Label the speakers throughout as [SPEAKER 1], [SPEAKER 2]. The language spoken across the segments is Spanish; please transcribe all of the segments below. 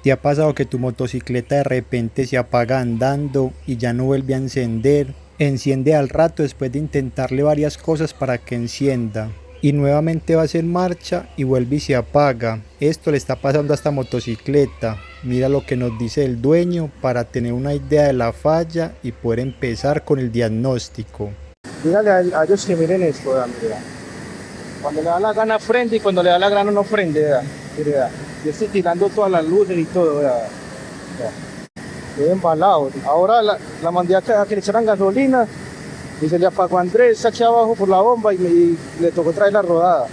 [SPEAKER 1] ¿Te ha pasado que tu motocicleta de repente se apaga andando y ya no vuelve a encender? Enciende al rato después de intentarle varias cosas para que encienda. Y nuevamente vas en marcha y vuelve y se apaga. Esto le está pasando a esta motocicleta. Mira lo que nos dice el dueño para tener una idea de la falla y poder empezar con el diagnóstico.
[SPEAKER 2] Dígale a ellos que miren esto, vea, mira. Cuando le da la gana frente y cuando le da la gana no frente, vea. Mire, vea. Yo estoy tirando todas las luces y todo, vea. Vea. Estoy embalado. Ahora la mandé a que le echaran gasolina y se le apagó a Andrés aquí abajo por la bomba y le tocó traer la rodada.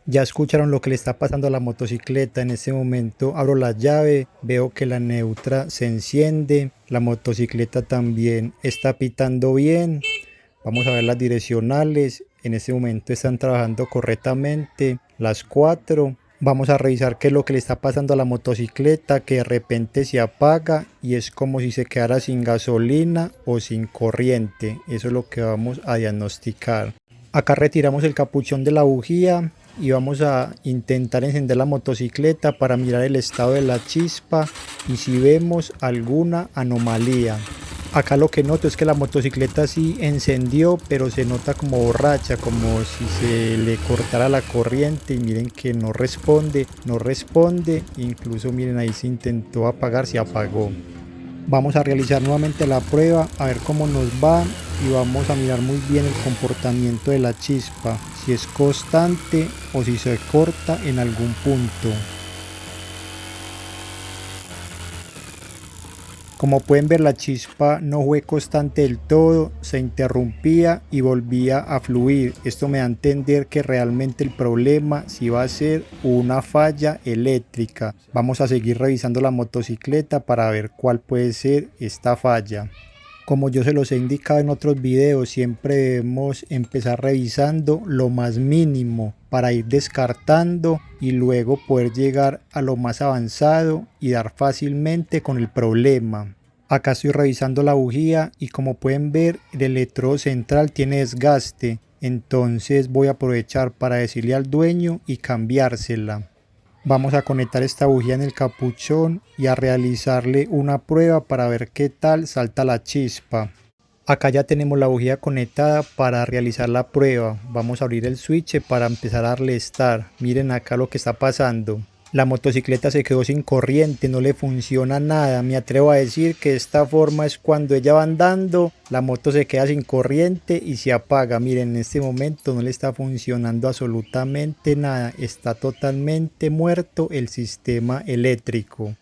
[SPEAKER 1] Ya escucharon lo que le está pasando a la motocicleta. En este momento abro la llave, veo que la neutra se enciende, la motocicleta también está pitando bien. Vamos a ver las direccionales. En este momento están trabajando correctamente las 4. Vamos a revisar qué es lo que le está pasando a la motocicleta, que de repente se apaga y es como si se quedara sin gasolina o sin corriente. Eso es lo que vamos a diagnosticar. Acá retiramos el capuchón de la bujía y vamos a intentar encender la motocicleta para mirar el estado de la chispa y si vemos alguna anomalía. Acá lo que noto es que la motocicleta sí encendió, pero se nota como borracha, como si se le cortara la corriente y miren que no responde, incluso miren ahí se intentó apagar, se apagó. Vamos a realizar nuevamente la prueba, a ver cómo nos va y vamos a mirar muy bien el comportamiento de la chispa, si es constante o si se corta en algún punto. Como pueden ver, la chispa no fue constante del todo, se interrumpía y volvía a fluir. Esto me da a entender que realmente el problema sí va a ser una falla eléctrica. Vamos a seguir revisando la motocicleta para ver cuál puede ser esta falla. Como yo se los he indicado en otros videos, siempre debemos empezar revisando lo más mínimo para ir descartando y luego poder llegar a lo más avanzado y dar fácilmente con el problema. Acá estoy revisando la bujía y como pueden ver el electrodo central tiene desgaste, entonces voy a aprovechar para decirle al dueño y cambiársela. Vamos a conectar esta bujía en el capuchón y a realizarle una prueba para ver qué tal salta la chispa. Acá ya tenemos la bujía conectada para realizar la prueba. Vamos a abrir el switch para empezar a darle start. Miren acá lo que está pasando. La motocicleta se quedó sin corriente, no le funciona nada. Me atrevo a decir que de esta forma es cuando ella va andando, la moto se queda sin corriente y se apaga. Miren, en este momento no le está funcionando absolutamente nada. Está totalmente muerto el sistema eléctrico.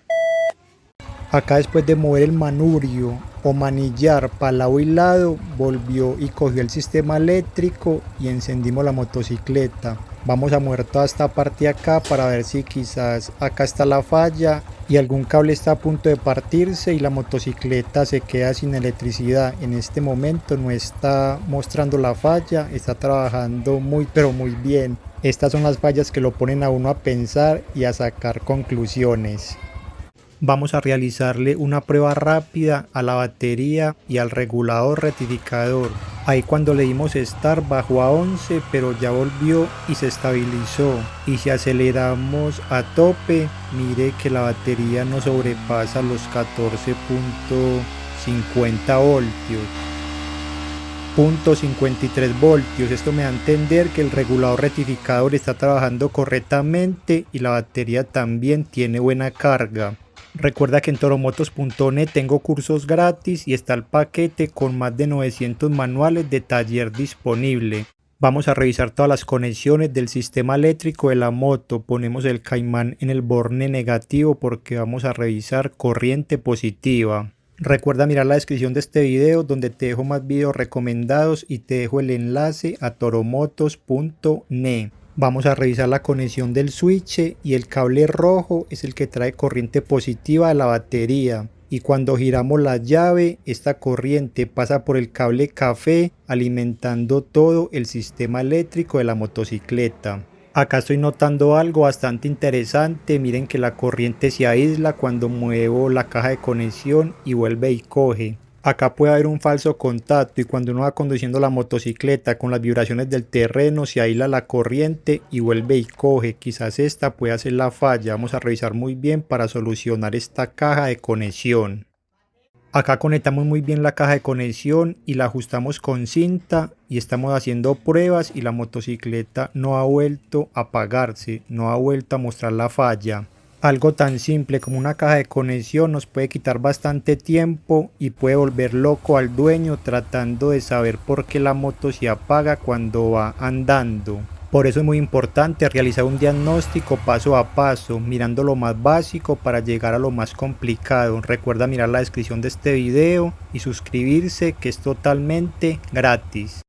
[SPEAKER 1] Acá después de mover el manubrio o manillar para lado y lado, volvió y cogió el sistema eléctrico y encendimos la motocicleta. Vamos a mover toda esta parte acá para ver si quizás acá está la falla y algún cable está a punto de partirse y la motocicleta se queda sin electricidad. En este momento no está mostrando la falla, está trabajando muy pero muy bien. Estas son las fallas que lo ponen a uno a pensar y a sacar conclusiones. Vamos a realizarle una prueba rápida a la batería y al regulador rectificador. Ahí cuando le dimos start bajó a 11, pero ya volvió y se estabilizó. Y si aceleramos a tope, mire que la batería no sobrepasa los 14.50 voltios. 0.53 voltios. Esto me da a entender que el regulador rectificador está trabajando correctamente y la batería también tiene buena carga. Recuerda que en toromotos.net tengo cursos gratis y está el paquete con más de 900 manuales de taller disponible. Vamos a revisar todas las conexiones del sistema eléctrico de la moto. Ponemos el caimán en el borne negativo porque vamos a revisar corriente positiva. Recuerda mirar la descripción de este video donde te dejo más videos recomendados y te dejo el enlace a toromotos.net. Vamos a revisar la conexión del switch y el cable rojo es el que trae corriente positiva a la batería. Y cuando giramos la llave, esta corriente pasa por el cable café alimentando todo el sistema eléctrico de la motocicleta. Acá estoy notando algo bastante interesante, miren que la corriente se aísla cuando muevo la caja de conexión y vuelve y coge. Acá puede haber un falso contacto y cuando uno va conduciendo la motocicleta con las vibraciones del terreno se aísla la corriente y vuelve y coge. Quizás esta pueda ser la falla. Vamos a revisar muy bien para solucionar esta caja de conexión. Acá conectamos muy bien la caja de conexión y la ajustamos con cinta y estamos haciendo pruebas y la motocicleta no ha vuelto a apagarse, no ha vuelto a mostrar la falla. Algo tan simple como una caja de conexión nos puede quitar bastante tiempo y puede volver loco al dueño tratando de saber por qué la moto se apaga cuando va andando. Por eso es muy importante realizar un diagnóstico paso a paso, mirando lo más básico para llegar a lo más complicado. Recuerda mirar la descripción de este video y suscribirse, que es totalmente gratis.